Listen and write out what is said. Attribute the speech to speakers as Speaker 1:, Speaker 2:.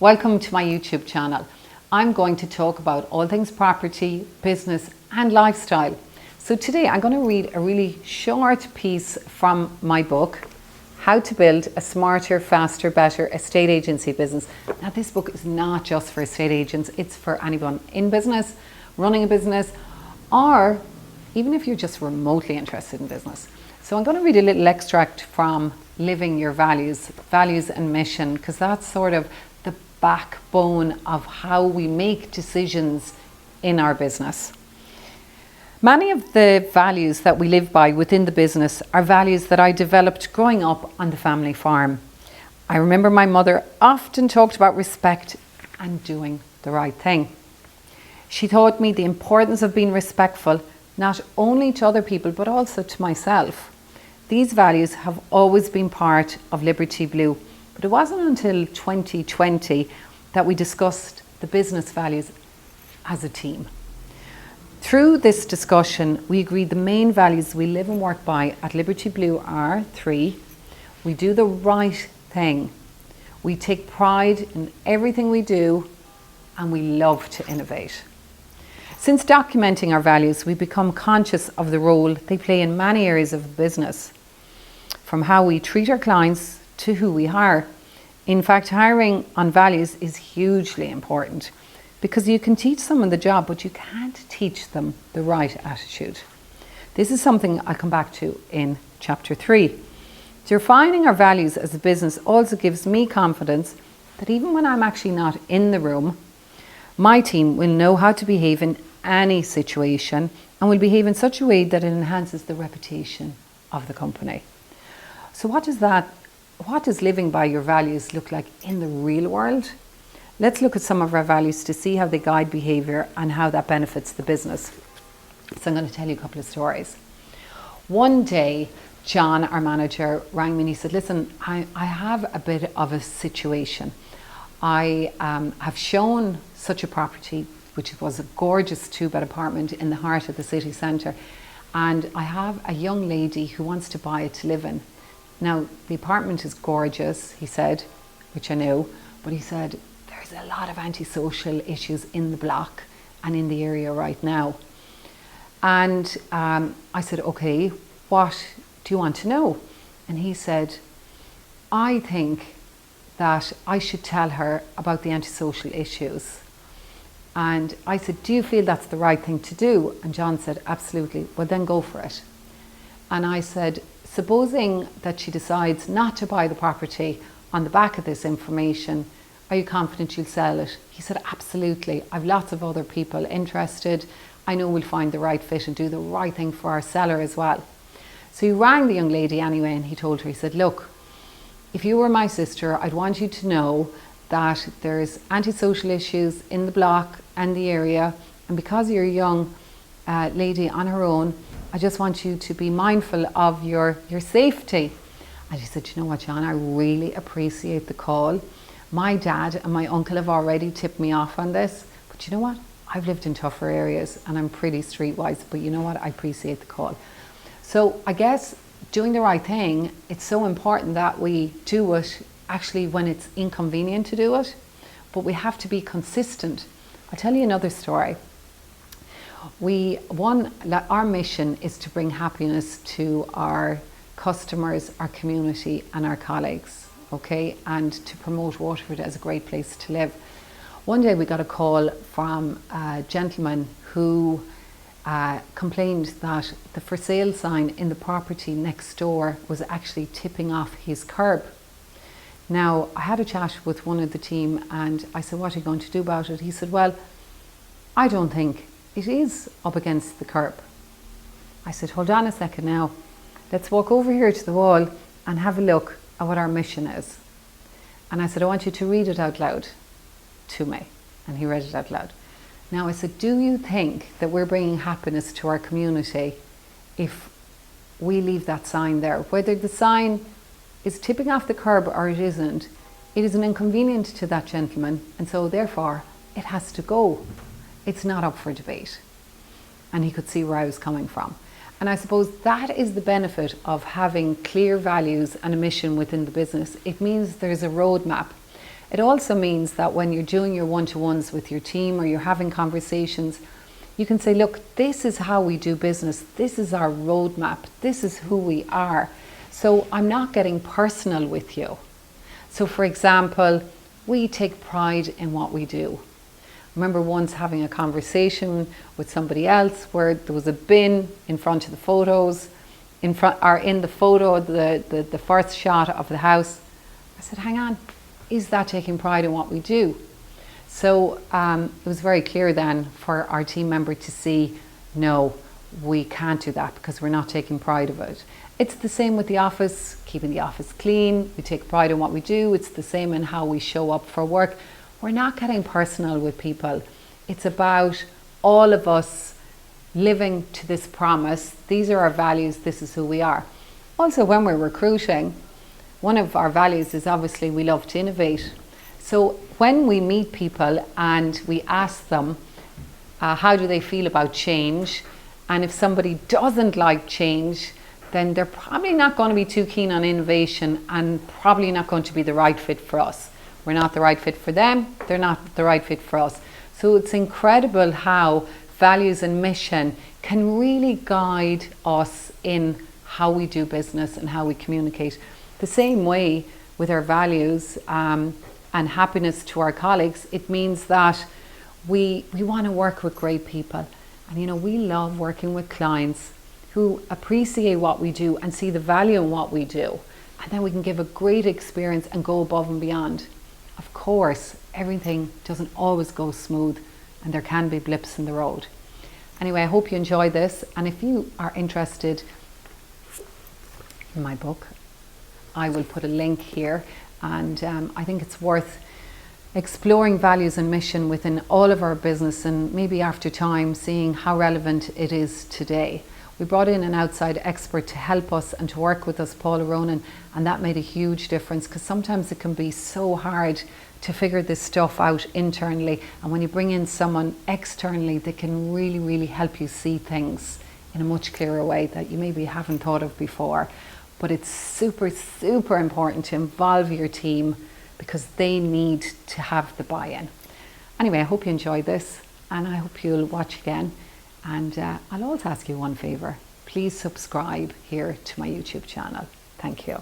Speaker 1: Welcome to my YouTube channel. I'm going to talk about all things property, business and lifestyle. So today I'm going to read a really short piece from my book, How to Build a Smarter, Faster, Better Estate Agency Business. Now this book is not just for estate agents, it's for anyone in business, running a business, or even if you're just remotely interested in business. So I'm going to read a little extract from Living Your Values and Mission, because that's sort of the backbone of how we make decisions in our business. Many of the values that we live by within the business are values that I developed growing up on the family farm. I remember my mother often talked about respect and doing the right thing. She taught me the importance of being respectful, not only to other people, but also to myself. These values have always been part of Liberty Blue, but it wasn't until 2020 that we discussed the business values as a team. Through this discussion, we agreed the main values we live and work by at Liberty Blue are 3. We do the right thing. We take pride in everything we do, and we love to innovate. Since documenting our values, we become conscious of the role they play in many areas of the business, from how we treat our clients to who we hire. In fact, hiring on values is hugely important because you can teach someone the job, but you can't teach them the right attitude. This is something I'll come back to in chapter 3. So refining our values as a business also gives me confidence that even when I'm actually not in the room, my team will know how to behave in any situation and will behave in such a way that it enhances the reputation of the company. So what does living by your values look like in the real world? Let's look at some of our values to see how they guide behaviour and how that benefits the business. So I'm going to tell you a couple of stories. One day, John, our manager, rang me and he said, listen, I have a bit of a situation. I have shown such a property, which was a gorgeous 2-bed apartment in the heart of the city centre, and I have a young lady who wants to buy it to live in. Now, the apartment is gorgeous, he said, which I know, but he said, there's a lot of antisocial issues in the block and in the area right now. And I said, okay, what do you want to know? And he said, I think that I should tell her about the antisocial issues. And I said, do you feel that's the right thing to do? And John said, absolutely. Well, then go for it. And I said, supposing that she decides not to buy the property on the back of this information, are you confident you'll sell it? He said, absolutely. I've lots of other people interested. I know we'll find the right fit and do the right thing for our seller as well. So he rang the young lady anyway, and he told her, he said, look, if you were my sister, I'd want you to know that there's antisocial issues in the block and the area, and because you're a young lady on her own, I just want you to be mindful of your safety. And she said, you know what, John, I really appreciate the call. My dad and my uncle have already tipped me off on this, but you know what, I've lived in tougher areas and I'm pretty streetwise, but you know what, I appreciate the call. So I guess doing the right thing, it's so important that we do it actually when it's inconvenient to do it, but we have to be consistent. I'll tell you another story. Our mission is to bring happiness to our customers, our community and our colleagues, okay, and to promote Waterford as a great place to live. One day we got a call from a gentleman who complained that the for sale sign in the property next door was actually tipping off his curb. Now, I had a chat with one of the team and I said, what are you going to do about it? He said, well, I don't think it is up against the curb. I said, hold on a second now. Let's walk over here to the wall and have a look at what our mission is. And I said, I want you to read it out loud to me. And he read it out loud. Now I said, do you think that we're bringing happiness to our community if we leave that sign there? Whether the sign is tipping off the curb or it isn't, it is an inconvenience to that gentleman, and so therefore it has to go. It's not up for debate. And he could see where I was coming from. And I suppose that is the benefit of having clear values and a mission within the business. It means there's a roadmap. It also means that when you're doing your one-to-ones with your team or you're having conversations, you can say, look, this is how we do business. This is our roadmap. This is who we are. So I'm not getting personal with you. So for example, we take pride in what we do. I remember once having a conversation with somebody else where there was a bin in front of the photos, in the photo, the first shot of the house. I said, hang on, is that taking pride in what we do? So it was very clear then for our team member to see, no, we can't do that because we're not taking pride of it. It's the same with the office, keeping the office clean. We take pride in what we do. It's the same in how we show up for work. We're not getting personal with people. It's about all of us living to this promise. These are our values. This is who we are. Also, when we're recruiting, one of our values is obviously we love to innovate. So when we meet people and we ask them how do they feel about change, and if somebody doesn't like change, then they're probably not going to be too keen on innovation and probably not going to be the right fit for us. We're not the right fit for them, they're not the right fit for us. So it's incredible how values and mission can really guide us in how we do business and how we communicate. The same way with our values and happiness to our colleagues, it means that we want to work with great people. And you know, we love working with clients who appreciate what we do and see the value in what we do. And then we can give a great experience and go above and beyond. Of course, everything doesn't always go smooth and there can be blips in the road. Anyway, I hope you enjoyed this. And if you are interested in my book, I will put a link here. And I think it's worth exploring values and mission within all of our business, and maybe after time seeing how relevant it is today. We brought in an outside expert to help us and to work with us, Paula Ronan, and that made a huge difference because sometimes it can be so hard to figure this stuff out internally, and when you bring in someone externally, they can really, really help you see things in a much clearer way that you maybe haven't thought of before. But it's super, super important to involve your team because they need to have the buy-in. Anyway, I hope you enjoyed this and I hope you'll watch again. And I'll also ask you one favour. Please subscribe here to my YouTube channel. Thank you.